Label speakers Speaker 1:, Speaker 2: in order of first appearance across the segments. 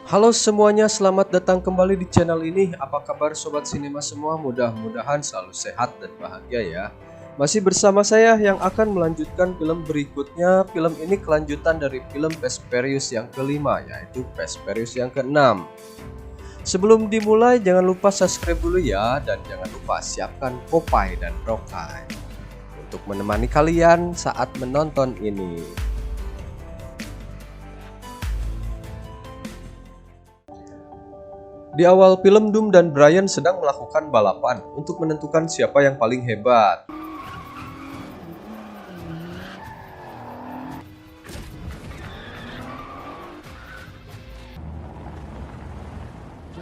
Speaker 1: Halo semuanya, selamat datang kembali di channel ini. Apa kabar sobat sinema semua? Mudah-mudahan selalu sehat dan bahagia ya. Masih bersama saya yang akan melanjutkan film berikutnya. Film ini kelanjutan dari film Fast Furious yang kelima, yaitu Fast Furious yang keenam. Sebelum dimulai jangan lupa subscribe dulu ya, dan jangan lupa siapkan Popeye dan Rockeye untuk menemani kalian saat menonton ini. Di awal film, Doom dan Brian sedang melakukan balapan untuk menentukan siapa yang paling hebat.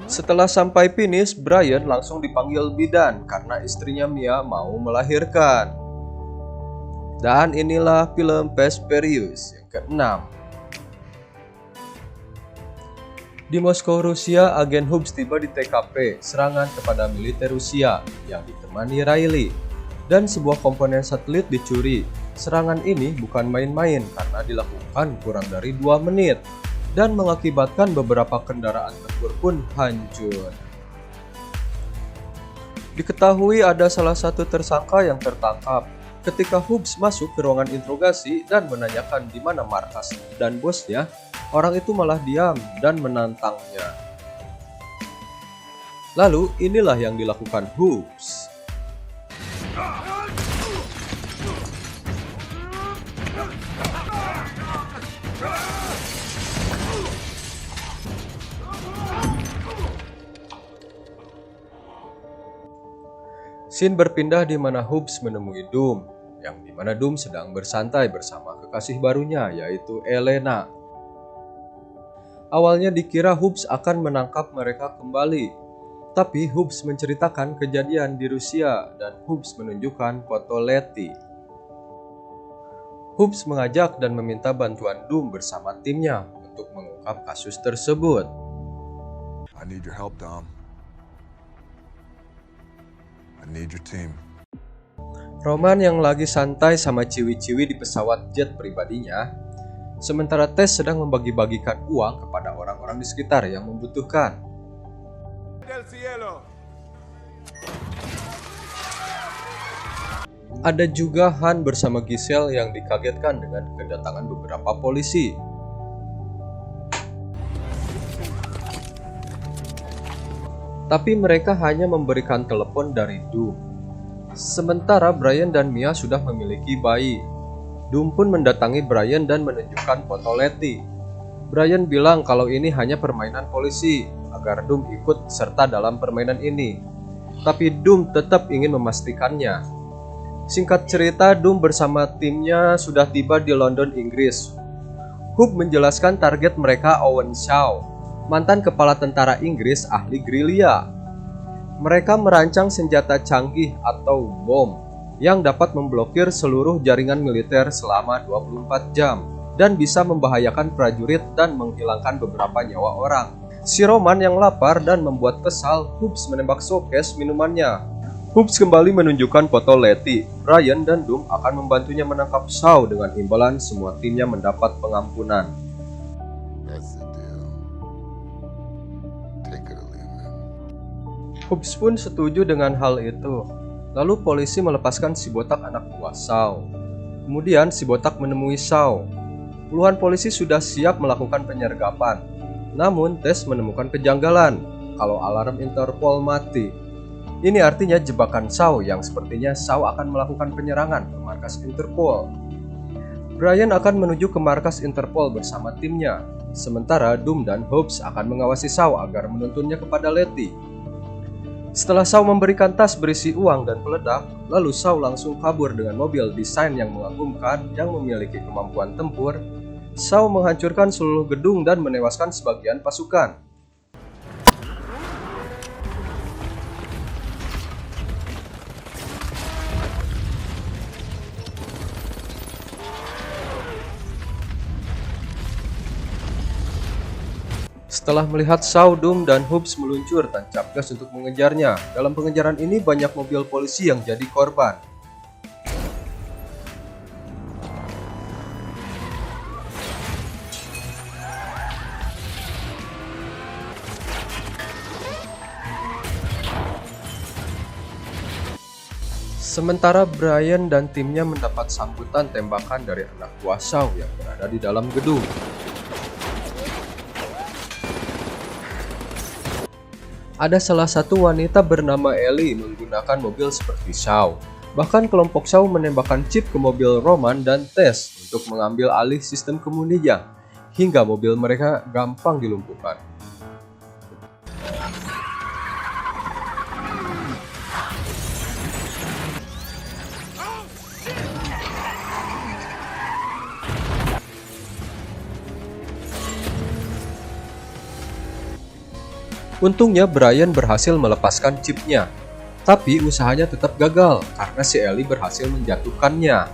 Speaker 1: Setelah sampai finish, Brian langsung dipanggil bidan karena istrinya Mia mau melahirkan. Dan inilah film Fast Furious yang keenam. Di Moskow, Rusia, agen Hobbs tiba di TKP serangan kepada militer Rusia yang ditemani Riley, dan sebuah komponen satelit dicuri. Serangan ini bukan main-main karena dilakukan kurang dari 2 menit dan mengakibatkan beberapa kendaraan tempur pun hancur. Diketahui ada salah satu tersangka yang tertangkap ketika Hobbs masuk ke ruangan interogasi dan menanyakan di mana markas dan bosnya. Orang itu malah diam dan menantangnya. Lalu inilah yang dilakukan Hobbs. Scene berpindah di mana Hobbs menemui Doom, yang dimana Doom sedang bersantai bersama kekasih barunya, yaitu Elena. Awalnya dikira Hobbs akan menangkap mereka kembali, tapi Hobbs menceritakan kejadian di Rusia dan Hobbs menunjukkan foto Letty. Hobbs mengajak dan meminta bantuan Doom bersama timnya untuk mengungkap kasus tersebut.
Speaker 2: I need your help, Dom. I need your team.
Speaker 1: Roman yang lagi santai sama ciwi-ciwi di pesawat jet pribadinya, sementara Tess sedang membagi-bagikan uang kepada orang-orang di sekitar yang membutuhkan. Ada juga Han bersama Giselle yang dikagetkan dengan kedatangan beberapa polisi. Tapi mereka hanya memberikan telepon dari Doom. Sementara Brian dan Mia sudah memiliki bayi. Doom pun mendatangi Brian dan menunjukkan foto Letty. Brian bilang kalau ini hanya permainan polisi, agar Doom ikut serta dalam permainan ini. Tapi Doom tetap ingin memastikannya. Singkat cerita, Doom bersama timnya sudah tiba di London, Inggris. Hobbs menjelaskan target mereka Owen Shaw, mantan kepala tentara Inggris ahli gerilya. Mereka merancang senjata canggih atau bom yang dapat memblokir seluruh jaringan militer selama 24 jam dan bisa membahayakan prajurit dan menghilangkan beberapa nyawa orang. Si Roman yang lapar dan membuat kesal, Hobbs menembak showcase minumannya. Hobbs kembali menunjukkan foto Letty. Brian dan Doom akan membantunya menangkap Shaw dengan imbalan semua timnya mendapat pengampunan. Hobbs pun setuju dengan hal itu. Lalu polisi melepaskan si botak anak buah Shaw. Kemudian si botak menemui Shaw. Puluhan polisi sudah siap melakukan penyergapan. Namun Tess menemukan kejanggalan kalau alarm Interpol mati. Ini artinya jebakan Shaw yang sepertinya Shaw akan melakukan penyerangan ke markas Interpol. Brian akan menuju ke markas Interpol bersama timnya. Sementara Doom dan Hobbs akan mengawasi Shaw agar menuntunnya kepada Letty. Setelah Shaw memberikan tas berisi uang dan peledak, lalu Shaw langsung kabur dengan mobil desain yang mengagumkan yang memiliki kemampuan tempur. Shaw menghancurkan seluruh gedung dan menewaskan sebagian pasukan. Setelah melihat Shaw, Doom, dan Hobbs meluncur tancap gas untuk mengejarnya. Dalam pengejaran ini banyak mobil polisi yang jadi korban. Sementara Brian dan timnya mendapat sambutan tembakan dari anak buah Shaw yang berada di dalam gedung. Ada salah satu wanita bernama Ellie menggunakan mobil seperti Shaw. Bahkan kelompok Shaw menembakkan chip ke mobil Roman dan Tess untuk mengambil alih sistem kemudinya, hingga mobil mereka gampang dilumpuhkan. Untungnya Brian berhasil melepaskan chipnya, tapi usahanya tetap gagal karena si Ellie berhasil menjatuhkannya.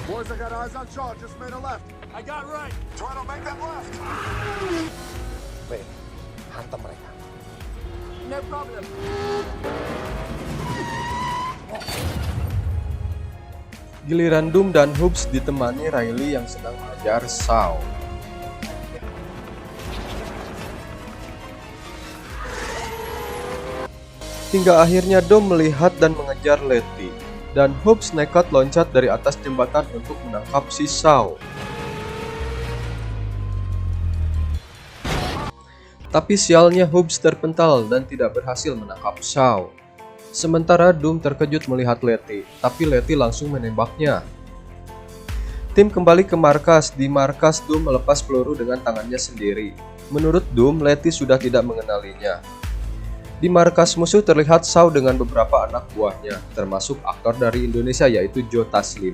Speaker 2: Boys, I got eyes on Shaw. Just made a left.
Speaker 3: I got right.
Speaker 2: Try to make that left.
Speaker 4: Wait, hantam mereka.
Speaker 3: No problem.
Speaker 1: Giliran Doom dan Hobbs ditemani Riley yang sedang mengejar Shaw. Hingga akhirnya Doom melihat dan mengejar Letty, dan Hobbs nekat loncat dari atas jembatan untuk menangkap si Shaw. Tapi sialnya Hobbs terpental dan tidak berhasil menangkap Shaw. Sementara Doom terkejut melihat Letty, tapi Letty langsung menembaknya. Tim kembali ke markas. Di markas, Doom melepas peluru dengan tangannya sendiri. Menurut Doom, Letty sudah tidak mengenalinya. Di markas musuh terlihat Shaw dengan beberapa anak buahnya, termasuk aktor dari Indonesia yaitu Joe Taslim.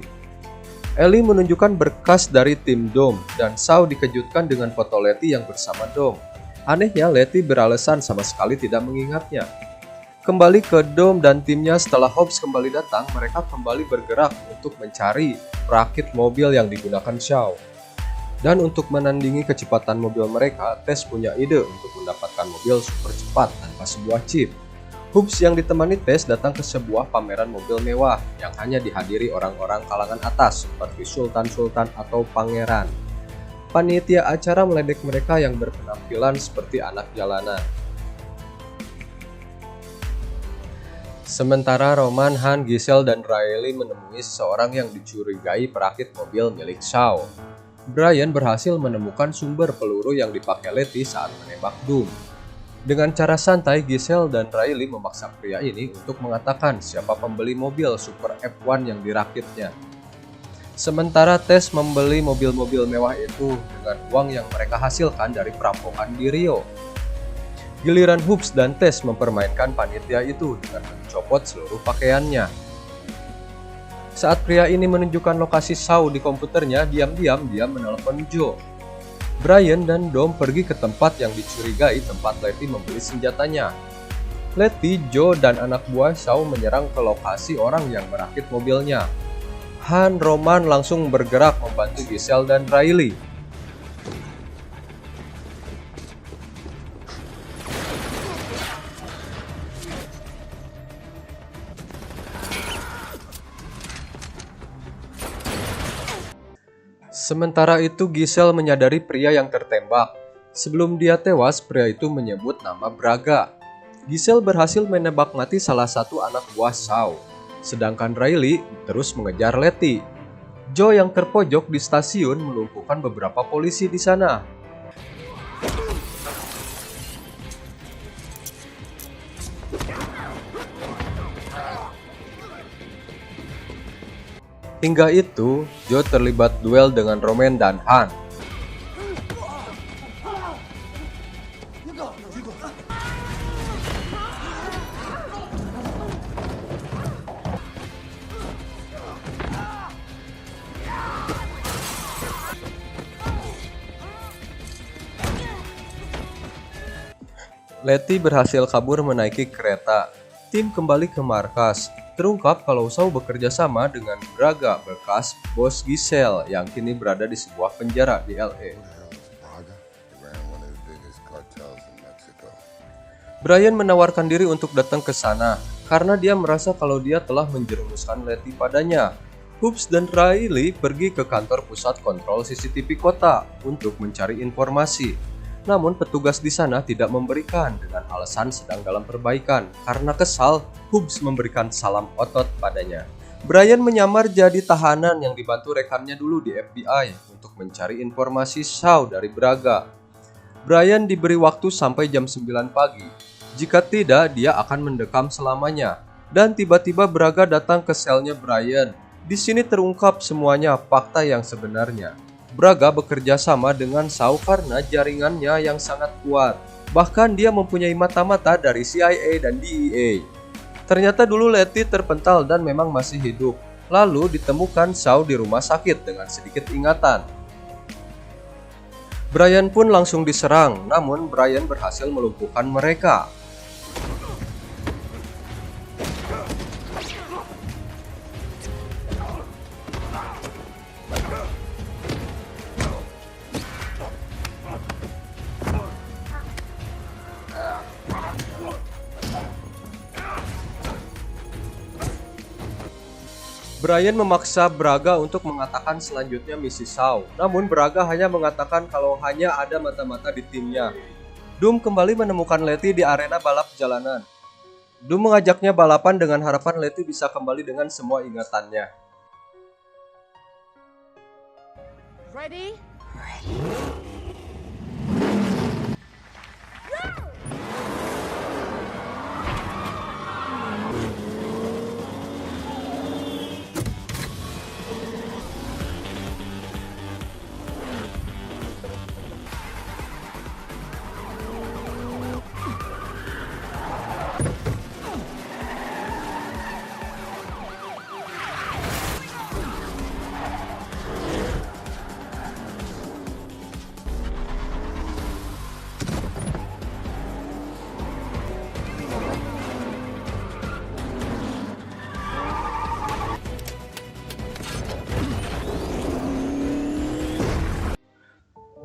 Speaker 1: Ellie menunjukkan berkas dari tim Doom, dan Shaw dikejutkan dengan foto Letty yang bersama Doom. Anehnya, Letty beralasan sama sekali tidak mengingatnya. Kembali ke Doom dan timnya setelah Hobbs kembali datang, mereka kembali bergerak untuk mencari rakit mobil yang digunakan Shaw. Dan untuk menandingi kecepatan mobil mereka, Tess punya ide untuk mendapatkan mobil super cepat tanpa sebuah chip. Hobbs yang ditemani Tess datang ke sebuah pameran mobil mewah yang hanya dihadiri orang-orang kalangan atas seperti sultan-sultan atau pangeran. Panitia acara meledek mereka yang berpenampilan seperti anak jalanan. Sementara Roman, Han, Giselle, dan Riley menemui seseorang yang dicurigai perakit mobil milik Shaw. Brian berhasil menemukan sumber peluru yang dipakai Letty saat menembak Doom. Dengan cara santai, Giselle dan Riley memaksa pria ini untuk mengatakan siapa pembeli mobil Super F1 yang dirakitnya. Sementara Tess membeli mobil-mobil mewah itu dengan uang yang mereka hasilkan dari perampokan di Rio. Giliran Hobbs dan Tess mempermainkan panitia itu dengan mencopot seluruh pakaiannya. Saat pria ini menunjukkan lokasi Shaw di komputernya, diam-diam dia menelpon Joe. Brian dan Dom pergi ke tempat yang dicurigai tempat Letty membeli senjatanya. Letty, Joe, dan anak buah Shaw menyerang ke lokasi orang yang merakit mobilnya. Han, Roman langsung bergerak membantu Giselle dan Riley. Sementara itu Giselle menyadari pria yang tertembak. Sebelum dia tewas, pria itu menyebut nama Braga. Giselle berhasil menembak mati salah satu anak buah Shaw. Sedangkan Riley terus mengejar Letty. Joe yang terpojok di stasiun melumpuhkan beberapa polisi di sana. Hingga itu, Joe terlibat duel dengan Roman dan Han. Letty berhasil kabur menaiki kereta. Tim kembali ke markas. Terungkap kalau Shaw bekerja sama dengan Braga, bekas bos Giselle yang kini berada di sebuah penjara di LA.
Speaker 2: Who the hell is Braga? He ran one of the biggest cartels in Mexico.
Speaker 1: Brian menawarkan diri untuk datang ke sana karena dia merasa kalau dia telah menjerumuskan Letty padanya. Hobbs dan Riley pergi ke kantor pusat kontrol CCTV kota untuk mencari informasi. Namun petugas di sana tidak memberikan dengan alasan sedang dalam perbaikan. Karena kesal, Hobbs memberikan salam otot padanya. Brian menyamar jadi tahanan yang dibantu rekannya dulu di FBI untuk mencari informasi Shaw dari Braga. Brian diberi waktu sampai jam 9 pagi. Jika tidak, dia akan mendekam selamanya. Dan tiba-tiba Braga datang ke selnya Brian. Di sini terungkap semuanya fakta yang sebenarnya. Braga bekerja sama dengan Shaw karena jaringannya yang sangat kuat. Bahkan dia mempunyai mata-mata dari CIA dan DEA. Ternyata dulu Letty terpental dan memang masih hidup. Lalu ditemukan Shaw di rumah sakit dengan sedikit ingatan. Brian pun langsung diserang, namun Brian berhasil melumpuhkan mereka. Brian memaksa Braga untuk mengatakan selanjutnya misi Shaw. Namun Braga hanya mengatakan kalau hanya ada mata-mata di timnya. Doom kembali menemukan Letty di arena balap jalanan. Doom mengajaknya balapan dengan harapan Letty bisa kembali dengan semua ingatannya.
Speaker 3: Ready?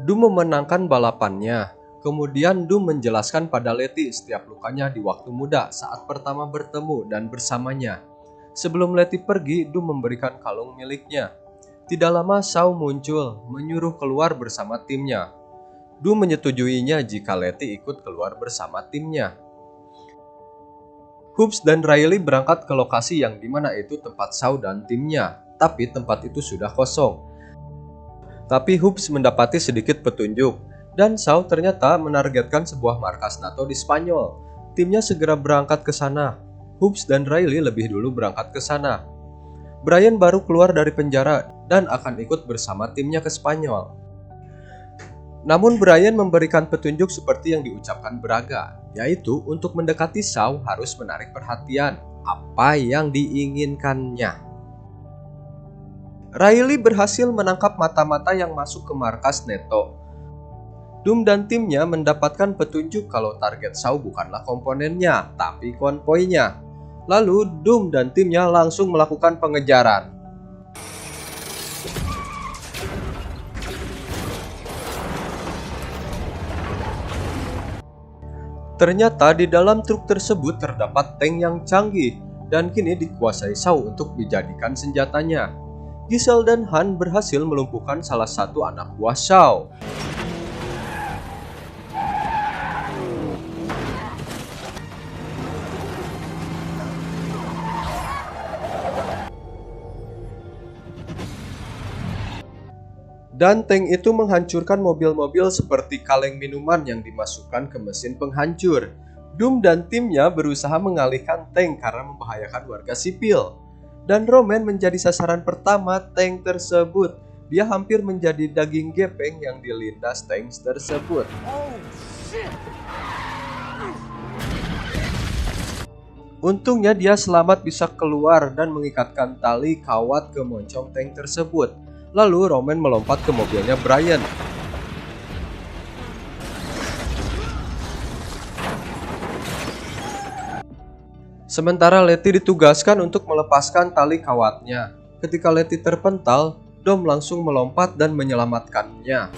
Speaker 1: Doom memenangkan balapannya. Kemudian Doom menjelaskan pada Letty setiap lukanya di waktu muda saat pertama bertemu dan bersamanya. Sebelum Letty pergi, Doom memberikan kalung miliknya. Tidak lama Shaw muncul, menyuruh keluar bersama timnya. Doom menyetujuinya jika Letty ikut keluar bersama timnya. Hobbs dan Riley berangkat ke lokasi yang dimana itu tempat Shaw dan timnya, tapi tempat itu sudah kosong. Tapi Hobbs mendapati sedikit petunjuk, dan Shaw ternyata menargetkan sebuah markas NATO di Spanyol. Timnya segera berangkat ke sana. Hobbs dan Riley lebih dulu berangkat ke sana. Brian baru keluar dari penjara dan akan ikut bersama timnya ke Spanyol. Namun Brian memberikan petunjuk seperti yang diucapkan Braga, yaitu untuk mendekati Shaw harus menarik perhatian apa yang diinginkannya. Riley berhasil menangkap mata-mata yang masuk ke markas NATO. Doom dan timnya mendapatkan petunjuk kalau target Shaw bukanlah komponennya, tapi konvoinya. Lalu Doom dan timnya langsung melakukan pengejaran. Ternyata di dalam truk tersebut terdapat tank yang canggih dan kini dikuasai Shaw untuk dijadikan senjatanya. Giselle dan Han berhasil melumpuhkan salah satu anak buah Shaw. Dan tank itu menghancurkan mobil-mobil seperti kaleng minuman yang dimasukkan ke mesin penghancur. Doom dan timnya berusaha mengalihkan tank karena membahayakan warga sipil. Dan Roman menjadi sasaran pertama tank tersebut. Dia hampir menjadi daging gepeng yang dilindas tank tersebut. Untungnya dia selamat bisa keluar dan mengikatkan tali kawat ke moncong tank tersebut. Lalu Roman melompat ke mobilnya Brian. Sementara Letty ditugaskan untuk melepaskan tali kawatnya. Ketika Letty terpental, Dom langsung melompat dan menyelamatkannya.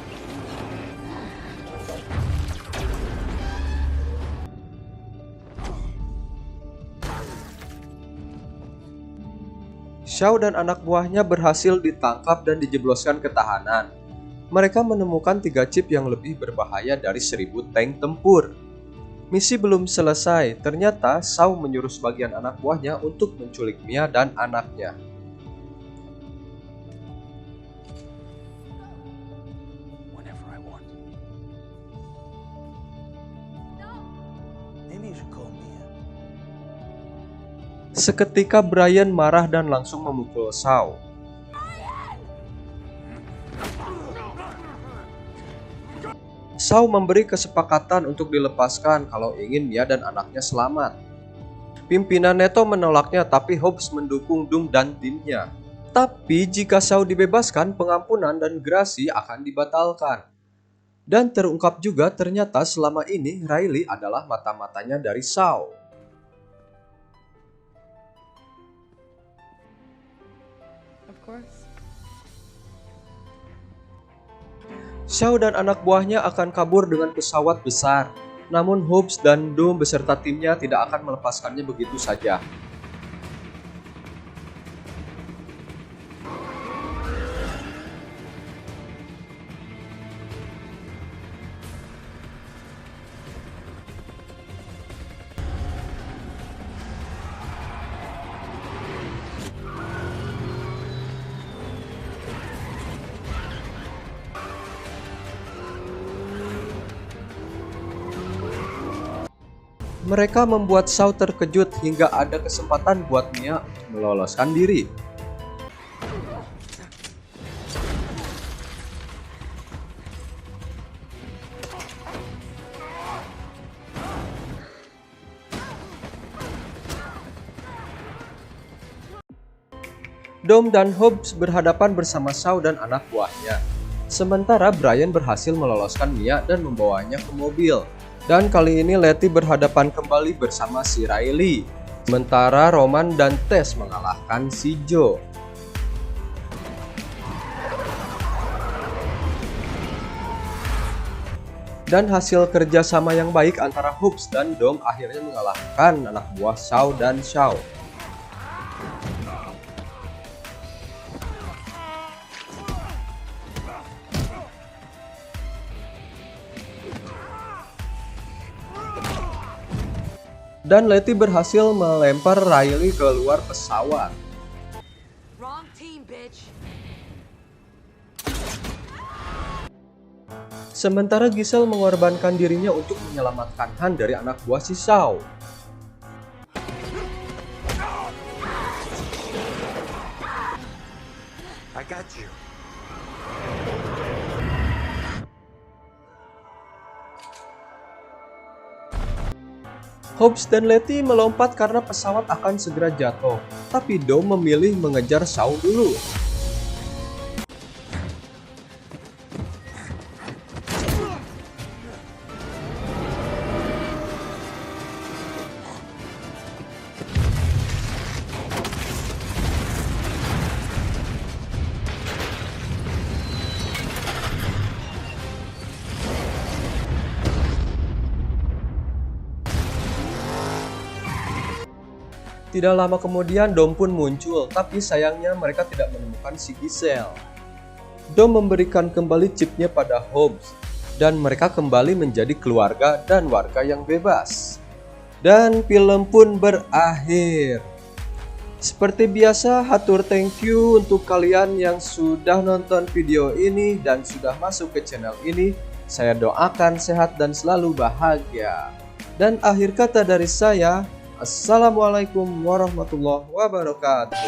Speaker 1: Shaw dan anak buahnya berhasil ditangkap dan dijebloskan ke tahanan. Mereka menemukan 3 chip yang lebih berbahaya dari 1000 tank tempur. Misi belum selesai, ternyata Shaw menyuruh sebagian anak buahnya untuk menculik Mia dan anaknya.
Speaker 4: Whenever I want. Maybe you should call Mia.
Speaker 1: Seketika Brian marah dan langsung memukul Shaw. Shaw memberi kesepakatan untuk dilepaskan kalau ingin Mia dan anaknya selamat. Pimpinan Neto menolaknya, tapi Hobbs mendukung Doom dan timnya. Tapi jika Shaw dibebaskan, pengampunan dan gerasi akan dibatalkan. Dan terungkap juga ternyata selama ini Riley adalah mata-matanya dari Shaw.
Speaker 3: Of course.
Speaker 1: Shaw dan anak buahnya akan kabur dengan pesawat besar. Namun Hobbs dan Doom beserta timnya tidak akan melepaskannya begitu saja. Mereka membuat Shaw terkejut hingga ada kesempatan buat Mia untuk meloloskan diri. Dom dan Hobbs berhadapan bersama Shaw dan anak buahnya. Sementara Brian berhasil meloloskan Mia dan membawanya ke mobil. Dan kali ini Letty berhadapan kembali bersama si Riley. Sementara Roman dan Tess mengalahkan si Joe. Dan hasil kerjasama yang baik antara Hobbs dan Dom akhirnya mengalahkan anak buah Shaw dan Shaw. Dan Letty berhasil melempar Riley keluar pesawat.
Speaker 3: Wrong team, bitch.
Speaker 1: Sementara Giselle mengorbankan dirinya untuk menyelamatkan Han dari anak buah si Shaw.
Speaker 4: I got you.
Speaker 1: Hobbs dan Letty melompat karena pesawat akan segera jatuh, tapi Dom memilih mengejar Shaw dulu. Tidak lama kemudian Dom pun muncul, tapi sayangnya mereka tidak menemukan si Giselle. Dom memberikan kembali chipnya pada Hobbs, dan mereka kembali menjadi keluarga dan warga yang bebas. Dan film pun berakhir. Seperti biasa, hatur thank you untuk kalian yang sudah nonton video ini dan sudah masuk ke channel ini. Saya doakan sehat dan selalu bahagia. Dan akhir kata dari saya, Assalamualaikum warahmatullahi wabarakatuh.